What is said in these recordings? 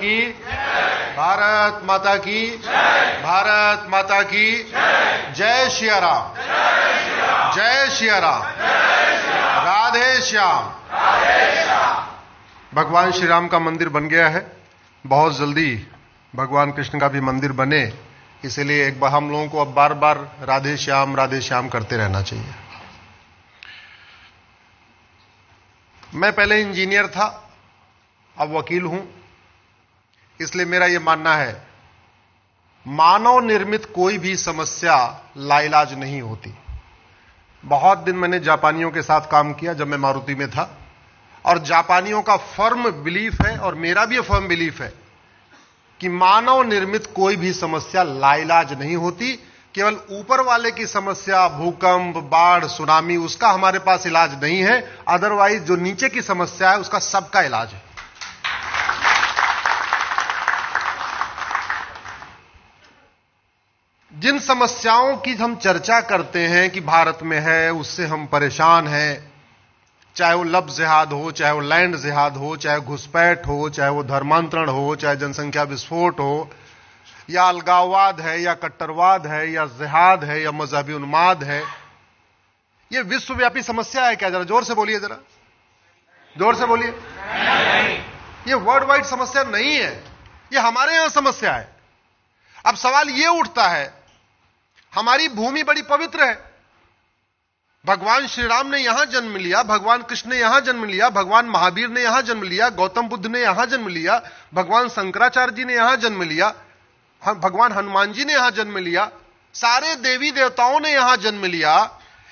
की भारत माता की भारत माता की जय श्री राम जय श्री राम राधे श्याम। भगवान श्री राम का मंदिर बन गया है, बहुत जल्दी भगवान कृष्ण का भी मंदिर बने, इसलिए एक बार हम लोगों को अब बार बार राधे श्याम करते रहना चाहिए। मैं पहले इंजीनियर था, अब वकील हूं, इसलिए मेरा यह मानना है मानव निर्मित कोई भी समस्या लाइलाज नहीं होती। बहुत दिन मैंने जापानियों के साथ काम किया जब मैं मारुति में था, और जापानियों का फर्म बिलीफ है और मेरा भी फर्म बिलीफ है कि मानव निर्मित कोई भी समस्या लाइलाज नहीं होती। केवल ऊपर वाले की समस्या, भूकंप, बाढ़, सुनामी, उसका हमारे पास इलाज नहीं है, अदरवाइज जो नीचे की समस्या है उसका सबका इलाज है। जिन समस्याओं की हम चर्चा करते हैं कि भारत में है, उससे हम परेशान हैं, चाहे वो लफ्ज़ जिहाद हो, चाहे वो लैंड जिहाद हो, चाहे घुसपैठ हो, चाहे वो धर्मांतरण हो, चाहे जनसंख्या विस्फोट हो, या अलगाववाद है, या कट्टरवाद है, या जिहाद है, या मजहबी उन्माद है, ये विश्वव्यापी समस्या है क्या? जरा जोर से बोलिए, जरा जोर से बोलिए। ये वर्ल्ड वाइड समस्या नहीं है, ये हमारे यहां समस्या है। अब सवाल ये उठता है, हमारी भूमि बड़ी पवित्र है, भगवान श्री राम ने यहां जन्म लिया, भगवान कृष्ण ने यहां जन्म लिया, भगवान महावीर ने यहां जन्म लिया, गौतम बुद्ध ने यहां जन्म लिया, भगवान शंकराचार्य जी ने यहां जन्म लिया, भगवान हनुमान जी ने यहां जन्म लिया, सारे देवी देवताओं ने यहां जन्म लिया।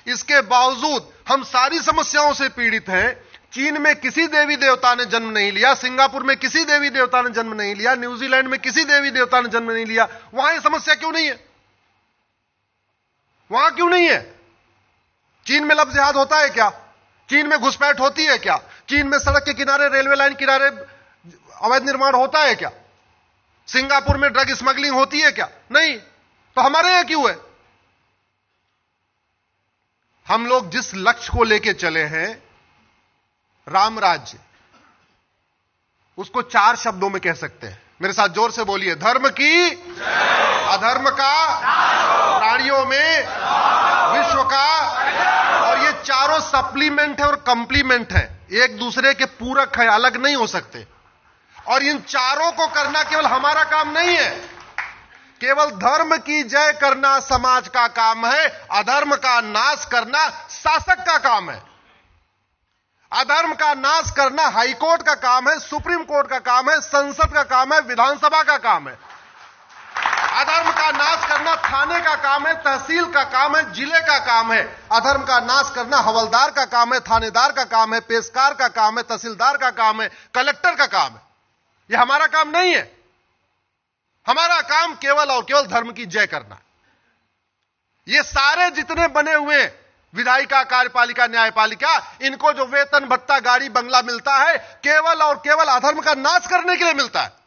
इसके बावजूद हम सारी समस्याओं से पीड़ित हैं। चीन में किसी देवी देवता ने जन्म नहीं लिया, सिंगापुर में किसी देवी देवता ने जन्म नहीं लिया, न्यूजीलैंड में किसी देवी देवता ने जन्म नहीं लिया। वहां यह समस्या क्यों नहीं है? वहां क्यों नहीं है? चीन में लफ्ज़ जिहाद होता है क्या? चीन में घुसपैठ होती है क्या? चीन में सड़क के किनारे, रेलवे लाइन किनारे अवैध निर्माण होता है क्या? सिंगापुर में ड्रग स्मगलिंग होती है क्या? नहीं। तो हमारे यहां क्यों है? हम लोग जिस लक्ष्य को लेके चले हैं, राम राज्य, उसको 4 शब्दों में कह सकते हैं। मेरे साथ जोर से बोलिए, धर्म की, अधर्म का, प्राणियों में, विश्व का। और ये चारों सप्लीमेंट है और कंप्लीमेंट है, एक दूसरे के पूरक है, अलग नहीं हो सकते। और इन चारों को करना केवल हमारा काम नहीं है। केवल धर्म की जय करना समाज का काम है, अधर्म का नाश करना शासक का काम है। अधर्म का नाश करना हाईकोर्ट का काम है, सुप्रीम कोर्ट का काम है, संसद का काम है, विधानसभा का काम है। अधर्म का नाश करना थाने का काम है, तहसील का काम है, जिले का काम है। अधर्म का नाश करना हवलदार का काम है, थानेदार का काम है, पेशकार का काम है, तहसीलदार का काम है, कलेक्टर का काम है। यह हमारा काम नहीं है। हमारा काम केवल और केवल धर्म की जय करना। ये सारे जितने बने हुए विधायिका, कार्यपालिका, न्यायपालिका, इनको जो वेतन, भत्ता, गाड़ी, बंगला मिलता है, केवल और केवल अधर्म का नाश करने के लिए मिलता है।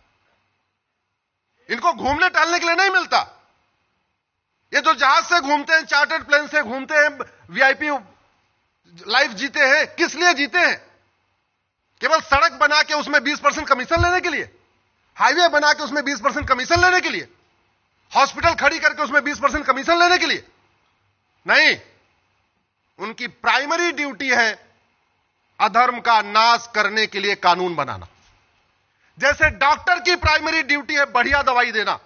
इनको घूमने टहलने के लिए नहीं मिलता। ये जो जहाज से घूमते हैं, चार्टर्ड प्लेन से घूमते हैं, वीआईपी लाइफ जीते हैं, किस लिए जीते हैं? केवल सड़क बना के उसमें 20% कमीशन लेने के लिए, हाईवे बना के उसमें 20% कमीशन लेने के लिए, हॉस्पिटल खड़ी करके उसमें 20% कमीशन लेने के लिए नहीं। उनकी प्राइमरी ड्यूटी है अधर्म का नाश करने के लिए कानून बनाना। जैसे डॉक्टर की प्राइमरी ड्यूटी है बढ़िया दवाई देना,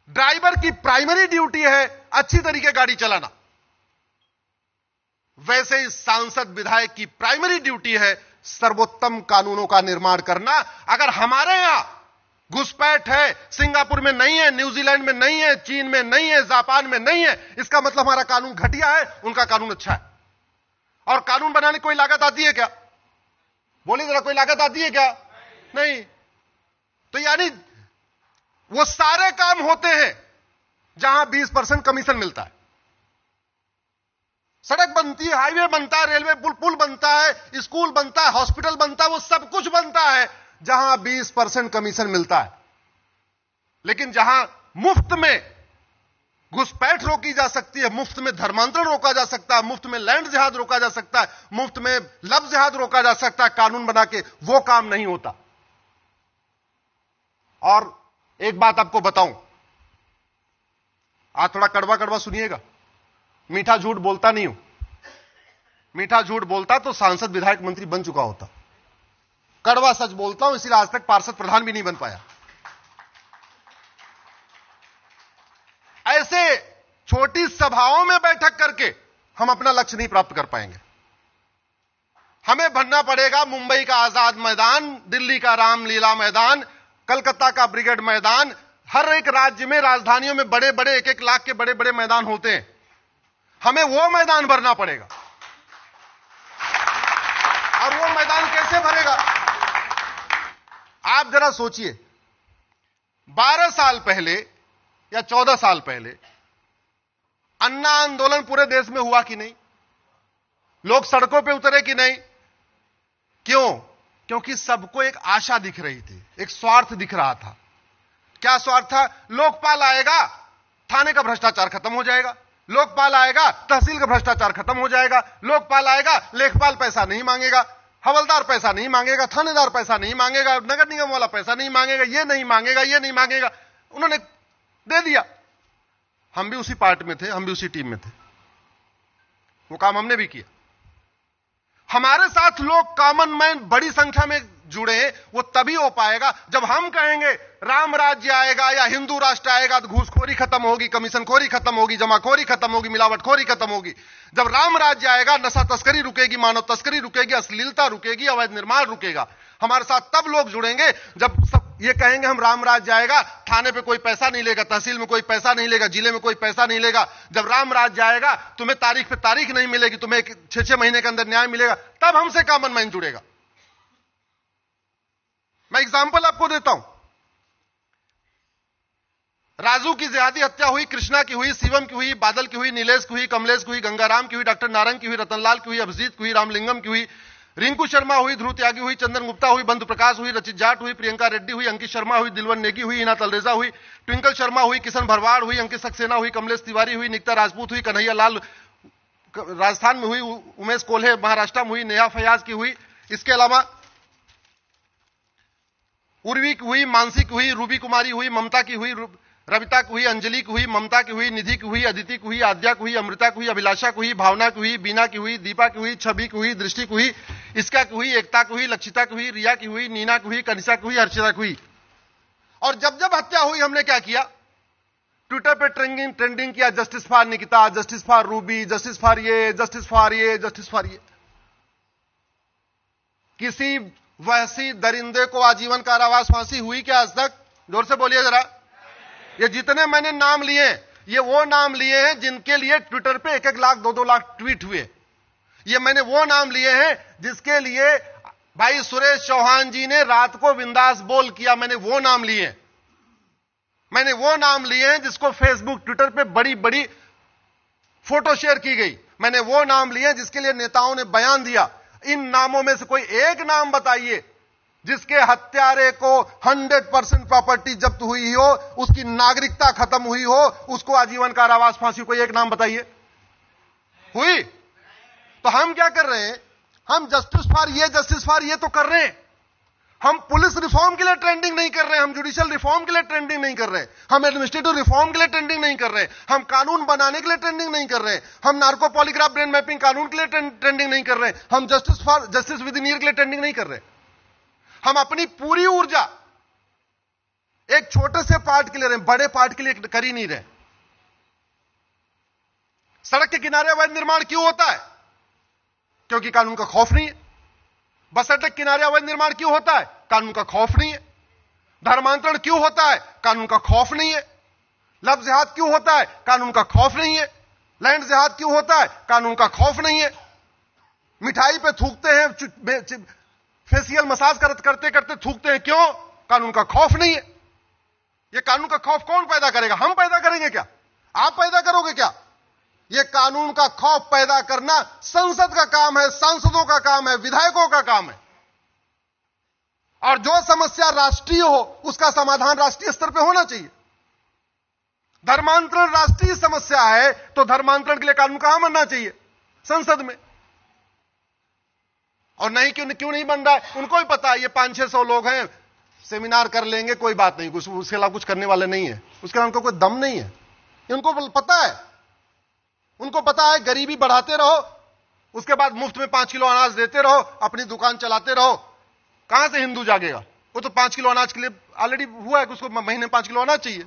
ड्राइवर की प्राइमरी ड्यूटी है अच्छी तरीके गाड़ी चलाना, वैसे ही सांसद, विधायक की प्राइमरी ड्यूटी है सर्वोत्तम कानूनों का निर्माण करना। अगर हमारे यहां घुसपैठ है, सिंगापुर में नहीं है, न्यूजीलैंड में नहीं है, चीन में नहीं है, जापान में नहीं है, इसका मतलब हमारा कानून घटिया है, उनका कानून अच्छा है। और कानून बनाने की कोई लागत आती है क्या? बोलिए जरा, कोई लागत आती है क्या? नहीं। तो यानी वो सारे काम होते हैं जहां 20% कमीशन मिलता है। सड़क बनती है, हाईवे बनता है, रेलवे पुल बनता है, स्कूल बनता है, हॉस्पिटल बनता है, वो सब कुछ बनता है जहां 20% कमीशन मिलता है। लेकिन जहां मुफ्त में घुसपैठ रोकी जा सकती है, मुफ्त में धर्मांतरण रोका जा सकता है, मुफ्त में लैंड जिहाद रोका जा सकता है, मुफ्त में लफ्ज़ जिहाद रोका जा सकता है कानून बना के, वो काम नहीं होता। और एक बात आपको बताऊं, आज थोड़ा कड़वा कड़वा सुनिएगा, मीठा झूठ बोलता नहीं हूं। मीठा झूठ बोलता तो सांसद विधायक मंत्री बन चुका होता। कड़वा सच बोलता हूं, इसलिए आज तक पार्षद प्रधान भी नहीं बन पाया। ऐसे छोटी सभाओं में बैठक करके हम अपना लक्ष्य नहीं प्राप्त कर पाएंगे। हमें बनना पड़ेगा मुंबई का आजाद मैदान, दिल्ली का रामलीला मैदान, कलकत्ता का ब्रिगेड मैदान। हर एक राज्य में, राजधानियों में बड़े बड़े 1-1 लाख के बड़े बड़े मैदान होते हैं। हमें वो मैदान भरना पड़ेगा। और वो मैदान कैसे भरेगा? आप जरा सोचिए, 12 साल पहले या 14 साल पहले अन्ना आंदोलन पूरे देश में हुआ कि नहीं? लोग सड़कों पे उतरे कि नहीं? क्यों? क्योंकि सबको एक आशा दिख रही थी, एक स्वार्थ दिख रहा था। क्या स्वार्थ था? लोकपाल आएगा, थाने का भ्रष्टाचार खत्म हो जाएगा। लोकपाल आएगा, तहसील का भ्रष्टाचार खत्म हो जाएगा। लोकपाल आएगा, लेखपाल पैसा नहीं मांगेगा, हवलदार पैसा नहीं मांगेगा, थानेदार पैसा नहीं मांगेगा, नगर निगम वाला पैसा नहीं मांगेगा, ये नहीं मांगेगा, ये नहीं मांगेगा। उन्होंने दे दिया। हम भी उसी पार्टी में थे, हम भी उसी टीम में थे, वो काम हमने भी किया। हमारे साथ लोग कॉमन मैन बड़ी संख्या में जुड़े, वो तभी हो पाएगा जब हम कहेंगे राम राज्य आएगा या हिंदू राष्ट्र आएगा तो घूसखोरी खत्म होगी, कमीशनखोरी खत्म होगी, जमाखोरी खत्म होगी, मिलावटखोरी खत्म होगी। जब राम राज्य आएगा नशा तस्करी रुकेगी, मानव तस्करी रुकेगी, अश्लीलता रुकेगी, अवैध निर्माण रुकेगा। हमारे साथ तब लोग जुड़ेंगे जब सब ये कहेंगे हम राम राज्य आएगा, थाने पे कोई पैसा नहीं लेगा, तहसील में कोई पैसा नहीं लेगा, जिले में कोई पैसा नहीं लेगा। जब राम राज्य आएगा तुम्हें तारीख पे तारीख नहीं मिलेगी, तुम्हें 6-6 महीने के अंदर न्याय मिलेगा, तब हमसे कॉमन मैन जुड़ेगा। मैं एग्जांपल आपको देता हूं। राजू की ज्यादा हत्या हुई, कृष्णा की हुई, शिवम की हुई, बादल की हुई, नीलेश की हुई, कमलेश की हुई, गंगाराम की हुई, डॉक्टर नारंग की हुई, रतनलाल की हुई, अभिजीत की हुई, रामलिंगम की हुई, रिंकू शर्मा हुई, ध्रुव त्यागी हुई, चंदन गुप्ता हुई, बंधु प्रकाश हुई, रचित जाट हुई, प्रियंका रेड्डी हुई, अंकित शर्मा हुई, दिलवन नेगी हुई, हिना तलरेजा हुई, ट्विंकल शर्मा हुई, किशन भरवाड़ हुई, अंकित सक्सेना हुई, कमलेश तिवारी हुई, निकिता राजपूत हुई, कन्हैया लाल राजस्थान में हुई, उमेश कोल्हे महाराष्ट्र में हुई, नेहा फयाज की हुई, इसके अलावा उर्वी की हुई, मानसी की हुई, रूबी कुमारी हुई, ममता की हुई, रविता की हुई, अंजलि की हुई, ममता की हुई, निधि की हुई, अदिति की हुई, आद्या की हुई, अमृता की हुई, अभिलाषा की हुई, भावना की हुई, बीना की हुई, दीपा की हुई, छवि की हुई, दृष्टि की हुई, इसका की हुई, एकता की हुई, लक्षिता की हुई, रिया की हुई, नीना की हुई, कनिषा की हुई, हर्षिता की हुई। और जब जब हत्या हुई हमने क्या किया? ट्विटर पे ट्रेंडिंग किया, justice for Nikita, justice for Ruby, justice for ये, जस्टिस फॉर ये, जस्टिस फॉर ये। किसी वहसी दरिंदे को आजीवन कारावास फांसी हुई क्या आज तक? जोर से बोलिए जरा। ये जितने मैंने नाम लिए, ये वो नाम लिए हैं जिनके लिए ट्विटर पे 1-1 लाख 2-2 लाख ट्वीट हुए। ये मैंने वो नाम लिए हैं जिसके लिए भाई सुरेश चौहान जी ने रात को बिंदास बोल किया। मैंने वो नाम लिए। मैंने वो नाम लिए हैं जिसको फेसबुक ट्विटर पे बड़ी बड़ी फोटो शेयर की गई। मैंने वो नाम लिए हैं जिसके लिए नेताओं ने बयान दिया। इन नामों में से कोई एक नाम बताइए जिसके हत्यारे को 100% प्रॉपर्टी जब्त हुई हो, उसकी नागरिकता खत्म हुई हो, उसको आजीवन कारावास फांसी, कोई एक नाम बताइए। हुई? तो हम क्या कर रहे हैं? हम जस्टिस फॉर ये, जस्टिस फॉर ये तो कर रहे हैं। हम पुलिस रिफॉर्म के लिए ट्रेंडिंग नहीं कर रहे, हम जुडिशियल रिफॉर्म के लिए ट्रेंडिंग नहीं कर रहे, हम एडमिनिस्ट्रेटिव रिफॉर्म के लिए ट्रेंडिंग नहीं कर रहे, हम कानून बनाने के लिए ट्रेंडिंग नहीं कर रहे, हम नार्को पॉलीग्राफ ब्रेन मैपिंग कानून के लिए ट्रेंडिंग नहीं कर रहे, हम जस्टिस विद इन ईयर के लिए ट्रेंडिंग नहीं कर रहे। हम अपनी पूरी ऊर्जा एक छोटे से पार्ट के लिए रहे, बड़े पार्ट के लिए कर ही नहीं रहे। सड़क के किनारे अवैध निर्माण क्यों होता है? क्योंकि कानून का खौफ नहीं है। बस अड्डे के किनारे अवैध निर्माण क्यों होता है? कानून का खौफ नहीं है। धर्मांतरण क्यों होता है? कानून का खौफ नहीं है। लव जिहाद क्यों होता है? कानून का खौफ नहीं है। लैंड जिहाद क्यों होता है? कानून का खौफ नहीं है। मिठाई पे थूकते हैं, फेशियल मसाज करते करते थूकते हैं, क्यों? कानून का खौफ नहीं है। यह कानून का खौफ कौन पैदा करेगा? हम पैदा करेंगे क्या? आप पैदा करोगे क्या? यह कानून का खौफ पैदा करना संसद का काम है, सांसदों का काम है, विधायकों का काम है। और जो समस्या राष्ट्रीय हो उसका समाधान राष्ट्रीय स्तर पर होना चाहिए। धर्मांतरण राष्ट्रीय समस्या है तो धर्मांतरण के लिए कानून कहां बनना चाहिए? संसद में। और नहीं, क्यों नहीं बन रहा है? उनको ही पता है। ये 500-600 लोग हैं, सेमिनार कर लेंगे, कोई बात नहीं, कुछ उसके अलावा कुछ करने वाले नहीं है, उसके अलावा उनको कोई दम नहीं है। उनको पता है, उनको पता है गरीबी बढ़ाते रहो, उसके बाद मुफ्त में 5 किलो अनाज देते रहो, अपनी दुकान चलाते रहो। कहां से हिंदू जागेगा? वो तो 5 किलो अनाज के लिए ऑलरेडी हुआ है कि उसको महीने में 5 किलो अनाज चाहिए।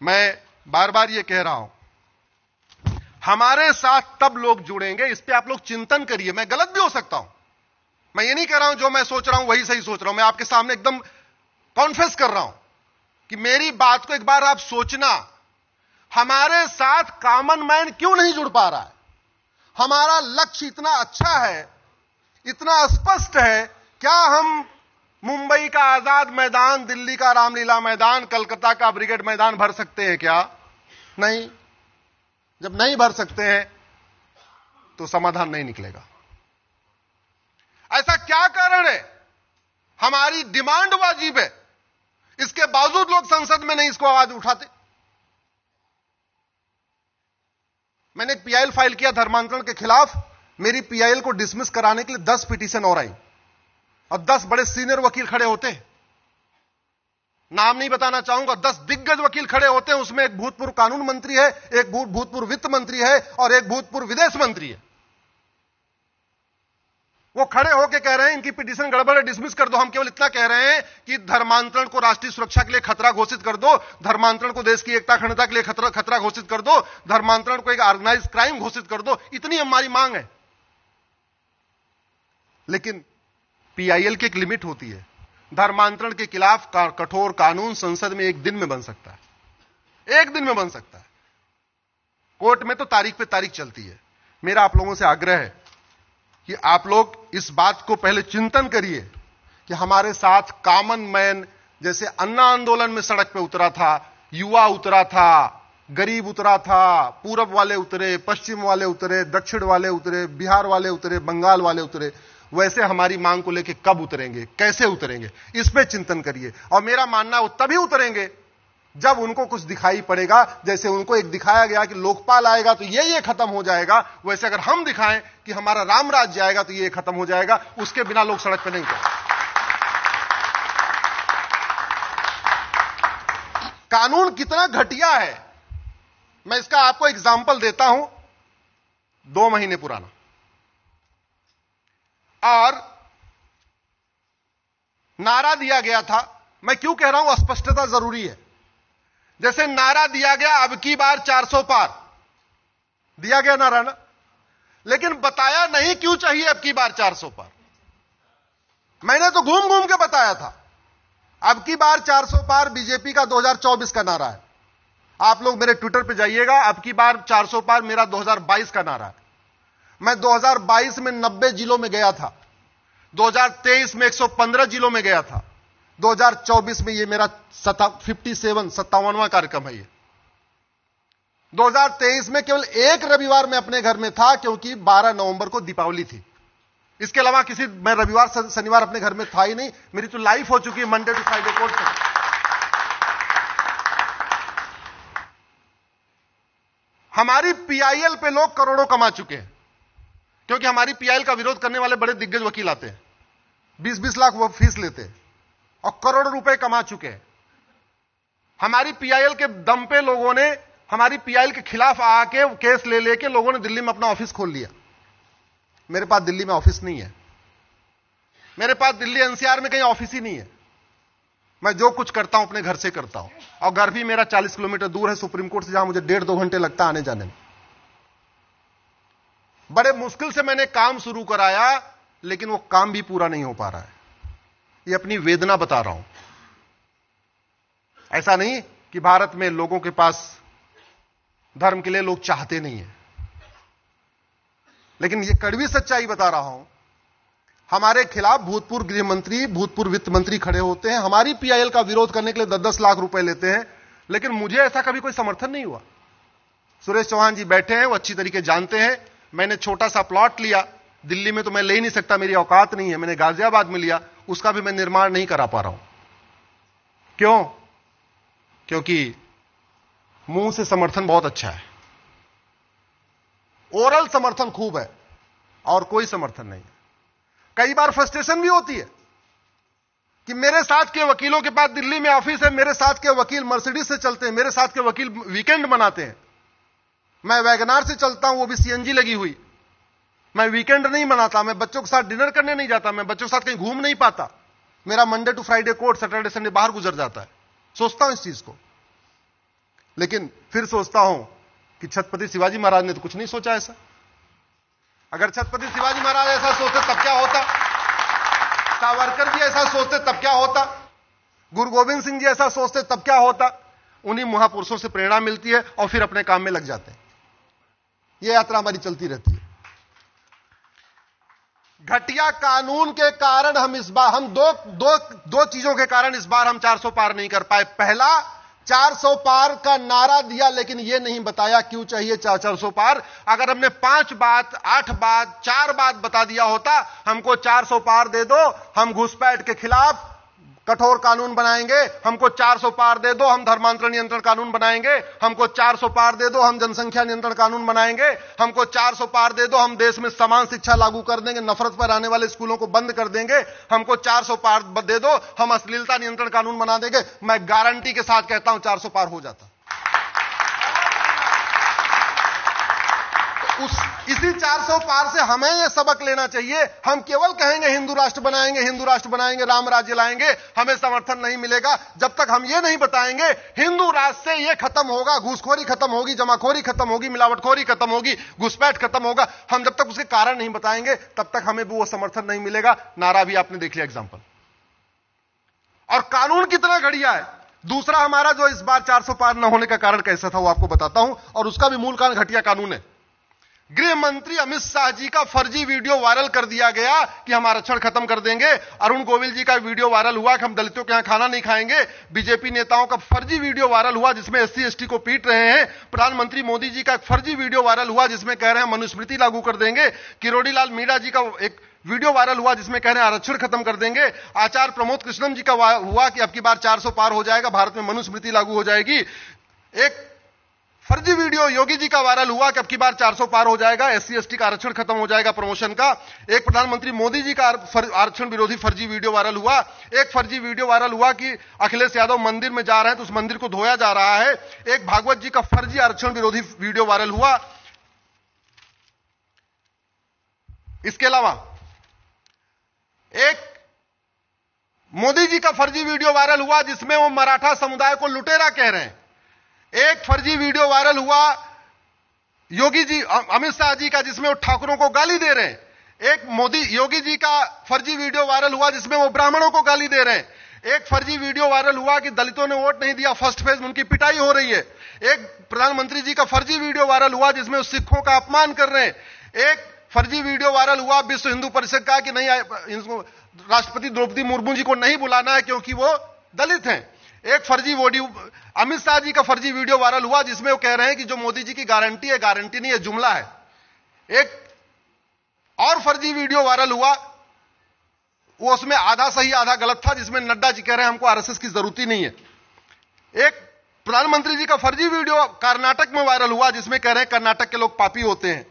मैं बार बार ये कह रहा हूं, हमारे साथ तब लोग जुड़ेंगे, इस पे आप लोग चिंतन करिए। मैं गलत भी हो सकता हूं, मैं ये नहीं कह रहा हूं जो मैं सोच रहा हूं वही सही सोच रहा हूं। मैं आपके सामने एकदम कॉन्फेस कर रहा हूं कि मेरी बात को एक बार आप सोचना, हमारे साथ कॉमन मैन क्यों नहीं जुड़ पा रहा है? हमारा लक्ष्य इतना अच्छा है, इतना स्पष्ट है, क्या हम मुंबई का आजाद मैदान, दिल्ली का रामलीला मैदान, कलकत्ता का ब्रिगेड मैदान भर सकते हैं क्या? नहीं। जब नहीं भर सकते हैं तो समाधान नहीं निकलेगा। ऐसा क्या कारण है? हमारी डिमांड वाजिब है, इसके बावजूद लोग संसद में नहीं इसको आवाज उठाते। मैंने एक पीआईएल फाइल किया धर्मांतरण के खिलाफ, मेरी पीआईएल को डिसमिस कराने के लिए 10 पिटीशन और आई, और 10 बड़े सीनियर वकील खड़े होते हैं, नाम नहीं बताना चाहूंगा, 10 दिग्गज वकील खड़े होते हैं। उसमें एक भूतपूर्व कानून मंत्री है, एक भूतपूर्व वित्त मंत्री है, और एक भूतपूर्व विदेश मंत्री है। वो खड़े होकर कह रहे हैं इनकी पिटीशन गड़बड़ है, डिसमिस कर दो। हम केवल इतना कह रहे हैं कि धर्मांतरण को राष्ट्रीय सुरक्षा के लिए खतरा घोषित कर दो, धर्मांतरण को देश की एकता अखंडता के लिए खतरा घोषित कर दो, धर्मांतरण को एक ऑर्गेनाइज क्राइम घोषित कर दो, इतनी हमारी मांग है। लेकिन पीआईएल की एक लिमिट होती है, धर्मांतरण के खिलाफ कठोर कानून संसद में एक दिन में बन सकता है, एक दिन में बन सकता है। कोर्ट में तो तारीख पे तारीख चलती है। मेरा आप लोगों से आग्रह है कि आप लोग इस बात को पहले चिंतन करिए कि हमारे साथ कॉमन मैन, जैसे अन्ना आंदोलन में सड़क पे उतरा था, युवा उतरा था, गरीब उतरा था, पूरब वाले उतरे, पश्चिम वाले उतरे, दक्षिण वाले उतरे, बिहार वाले उतरे, बंगाल वाले उतरे, वैसे हमारी मांग को लेकर कब उतरेंगे, कैसे उतरेंगे, इस पे चिंतन करिए। और मेरा मानना वो तभी उतरेंगे जब उनको कुछ दिखाई पड़ेगा। जैसे उनको एक दिखाया गया कि लोकपाल आएगा तो ये खत्म हो जाएगा, वैसे अगर हम दिखाएं कि हमारा राम राज्य आएगा तो ये खत्म हो जाएगा। उसके बिना लोग सड़क पर नहीं उतरेंगे। कानून कितना घटिया है, मैं इसका आपको एग्जाम्पल देता हूं। 2 महीने पुराना, और नारा दिया गया था। मैं क्यों कह रहा हूं स्पष्टता जरूरी है। जैसे नारा दिया गया अब की बार 400 पार, दिया गया नारा ना, लेकिन बताया नहीं क्यों चाहिए अब की बार 400 पार। मैंने तो घूम घूम के बताया था अब की बार 400 पार बीजेपी का 2024 का नारा है। आप लोग मेरे ट्विटर पे जाइएगा, अब की बार 400 पार मेरा 2022 का नारा है। मैं 2022 में 90 जिलों में गया था, 2023 में 115 जिलों में गया था, 2024 में ये मेरा 57वां कार्यक्रम है। ये 2023 में केवल एक रविवार में अपने घर में था, क्योंकि 12 नवंबर को दीपावली थी। इसके अलावा मैं रविवार शनिवार अपने घर में था ही नहीं। मेरी तो लाइफ हो चुकी है मंडे टू फ्राइडे कोर्ट में। हमारी पीआईएल पे लोग करोड़ों कमा चुके हैं, क्योंकि हमारी पीआईएल का विरोध करने वाले बड़े दिग्गज वकील आते हैं, 20-20 लाख वो फीस लेते हैं और करोड़ों रुपए कमा चुके हैं। हमारी पीआईएल के दम पे लोगों ने हमारी पीआईएल के खिलाफ आके केस ले लेके लोगों ने दिल्ली में अपना ऑफिस खोल लिया। मेरे पास दिल्ली में ऑफिस नहीं है, मेरे पास दिल्ली एनसीआर में कहीं ऑफिस ही नहीं है। मैं जो कुछ करता हूं अपने घर से करता हूं, और घर भी मेरा 40 किलोमीटर दूर है सुप्रीम कोर्ट से, जहां मुझे 1.5-2 घंटे लगता है आने जाने में। बड़े मुश्किल से मैंने काम शुरू कराया, लेकिन वो काम भी पूरा नहीं हो पा रहा है। ये अपनी वेदना बता रहा हूं। ऐसा नहीं कि भारत में लोगों के पास धर्म के लिए लोग चाहते नहीं है, लेकिन ये कड़वी सच्चाई बता रहा हूं। हमारे खिलाफ भूतपूर्व गृह मंत्री, भूतपूर्व वित्त मंत्री खड़े होते हैं, हमारी पीआईएल का विरोध करने के लिए 10-10 लाख रुपए लेते हैं, लेकिन मुझे ऐसा कभी कोई समर्थन नहीं हुआ। सुरेश चौहान जी बैठे हैं, वो अच्छी तरीके जानते हैं। मैंने छोटा सा प्लॉट लिया दिल्ली में, तो मैं ले ही नहीं सकता, मेरी औकात नहीं है। मैंने गाजियाबाद में लिया, उसका भी मैं निर्माण नहीं करा पा रहा हूं। क्यों? क्योंकि मुंह से समर्थन बहुत अच्छा है, ओरल समर्थन खूब है, और कोई समर्थन नहीं है। कई बार फ्रस्ट्रेशन भी होती है, कि मेरे साथ के वकीलों के पास दिल्ली में ऑफिस है, मेरे साथ के वकील मर्सिडीज से चलते हैं, मेरे साथ के वकील वीकेंड मनाते हैं। मैं वैगनार से चलता हूं, वो भी सीएनजी लगी हुई। मैं वीकेंड नहीं मनाता, मैं बच्चों के साथ डिनर करने नहीं जाता, मैं बच्चों के साथ कहीं घूम नहीं पाता। मेरा Monday to Friday court, Saturday Sunday बाहर गुजर जाता है। सोचता हूं इस चीज को, लेकिन फिर सोचता हूं कि छत्रपति शिवाजी महाराज ने तो कुछ नहीं सोचा ऐसा। अगर छत्रपति शिवाजी महाराज ऐसा सोचते तब क्या होता, सावरकर जी ऐसा सोचते तब क्या होता, गुरु गोविंद सिंह जी ऐसा सोचते तब क्या होता। उन्हीं महापुरुषों से प्रेरणा मिलती है और फिर अपने काम में लग जाते हैं। यह यात्रा हमारी चलती रहती है। घटिया कानून के कारण हम दो चीजों के कारण इस बार हम 400 पार नहीं कर पाए। पहला, 400 पार का नारा दिया, लेकिन यह नहीं बताया क्यों चाहिए 400 पार। अगर हमने 5 बात, 8 बात, 4 बात बता दिया होता, हमको 400 पार दे दो, हम घुसपैठ के खिलाफ कठोर कानून बनाएंगे, हमको 400 पार दे दो, हम धर्मांतरण नियंत्रण कानून बनाएंगे, हमको 400 पार दे दो, हम जनसंख्या नियंत्रण कानून बनाएंगे, हमको 400 पार दे दो, हम देश में समान शिक्षा लागू कर देंगे, नफरत पर आने वाले स्कूलों को बंद कर देंगे, हमको 400 पार दे दो, हम अश्लीलता नियंत्रण कानून बना देंगे। मैं गारंटी के साथ कहता हूं 400 पार हो जाता। इसी 400 पार से हमें यह सबक लेना चाहिए। हम केवल कहेंगे हिंदू राष्ट्र बनाएंगे, हिंदू राष्ट्र बनाएंगे, राम राज्य लाएंगे, हमें समर्थन नहीं मिलेगा जब तक हम यह नहीं बताएंगे हिंदू राष्ट्र से यह खत्म होगा, घूसखोरी खत्म होगी, जमाखोरी खत्म होगी, मिलावटखोरी खत्म होगी, घुसपैठ खत्म होगा। हम जब तक उसके कारण नहीं बताएंगे तब तक हमें भी वो समर्थन नहीं मिलेगा। नारा भी आपने देख लिया एग्जाम्पल। और कानून कितना घटिया है। दूसरा, हमारा जो इस बार 400 पार न होने का कारण कैसा था वो आपको बताता हूं, और उसका भी मूल कारण घटिया कानून है। गृह मंत्री अमित शाह जी का फर्जी वीडियो वायरल कर दिया गया कि हम आरक्षण खत्म कर देंगे। अरुण गोविल जी का वीडियो वायरल हुआ कि हम दलितों के यहां खाना नहीं खाएंगे। बीजेपी नेताओं का फर्जी वीडियो वायरल हुआ जिसमें एससी एसटी को पीट रहे हैं। प्रधानमंत्री मोदी जी का एक फर्जी वीडियो वायरल हुआ जिसमें कह रहे हैं मनुस्मृति लागू कर देंगे। किरोड़ी लाल मीणा जी का एक वीडियो वायरल हुआ जिसमें कह रहे हैं आरक्षण खत्म कर देंगे। आचार्य प्रमोद कृष्णम जी का हुआ कि अब की बार 400 पार हो जाएगा, भारत में मनुस्मृति लागू हो जाएगी। एक फर्जी वीडियो योगी जी का वायरल हुआ कि अब की बार 400 पार हो जाएगा, एससी एसटी का आरक्षण खत्म हो जाएगा प्रमोशन का। एक प्रधानमंत्री मोदी जी का आरक्षण विरोधी फर्जी वीडियो वायरल हुआ। एक फर्जी वीडियो वायरल हुआ कि अखिलेश यादव मंदिर में जा रहे हैं तो उस मंदिर को धोया जा रहा है। एक भागवत जी का फर्जी आरक्षण विरोधी वीडियो वायरल हुआ। इसके अलावा एक मोदी जी का फर्जी वीडियो वायरल हुआ जिसमें वो मराठा समुदाय को लुटेरा कह रहे हैं। एक फर्जी वीडियो वायरल हुआ योगी जी अमित शाह जी का जिसमें वो ठाकुरों को गाली दे रहे हैं। एक योगी जी का फर्जी वीडियो वायरल हुआ जिसमें वो ब्राह्मणों को गाली दे रहे हैं। एक फर्जी वीडियो वायरल हुआ कि दलितों ने वोट नहीं दिया, फर्स्ट फेज में उनकी पिटाई हो रही है। एक प्रधानमंत्री जी का फर्जी वीडियो वायरल हुआ जिसमें वो सिखों का अपमान कर रहे हैं। एक फर्जी वीडियो वायरल हुआ विश्व हिंदू परिषद का कि नहीं, राष्ट्रपति द्रौपदी मुर्मू जी को नहीं बुलाना है क्योंकि वो दलित हैं। एक फर्जी वीडियो अमित शाह जी का फर्जी वीडियो वायरल हुआ जिसमें वो कह रहे हैं कि जो मोदी जी की गारंटी है, गारंटी नहीं है, जुमला है। एक और फर्जी वीडियो वायरल हुआ, वो उसमें आधा सही आधा गलत था, जिसमें नड्डा जी कह रहे हैं हमको आरएसएस की जरूरत ही नहीं है। एक प्रधानमंत्री जी का फर्जी वीडियो कर्नाटक में वायरल हुआ जिसमें कह रहे हैं कर्नाटक के लोग पापी होते हैं।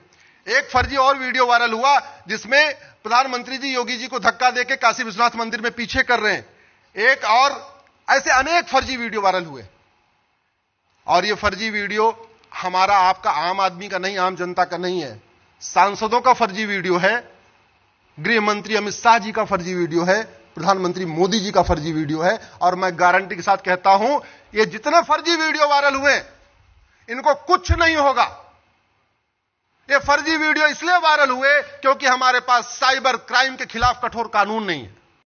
एक फर्जी और वीडियो वायरल हुआ जिसमें प्रधानमंत्री जी योगी जी को धक्का देकर काशी विश्वनाथ मंदिर में पीछे कर रहे हैं। एक और ऐसे अनेक फर्जी वीडियो वायरल हुए। और ये फर्जी वीडियो हमारा आपका आम आदमी का नहीं, आम जनता का नहीं है, सांसदों का फर्जी वीडियो है, गृह मंत्री अमित शाह जी का फर्जी वीडियो है, प्रधानमंत्री मोदी जी का फर्जी वीडियो है। और मैं गारंटी के साथ कहता हूं ये जितने फर्जी वीडियो वायरल हुए इनको कुछ नहीं होगा। ये फर्जी वीडियो इसलिए वायरल हुए क्योंकि हमारे पास साइबर क्राइम के खिलाफ कठोर कानून नहीं है।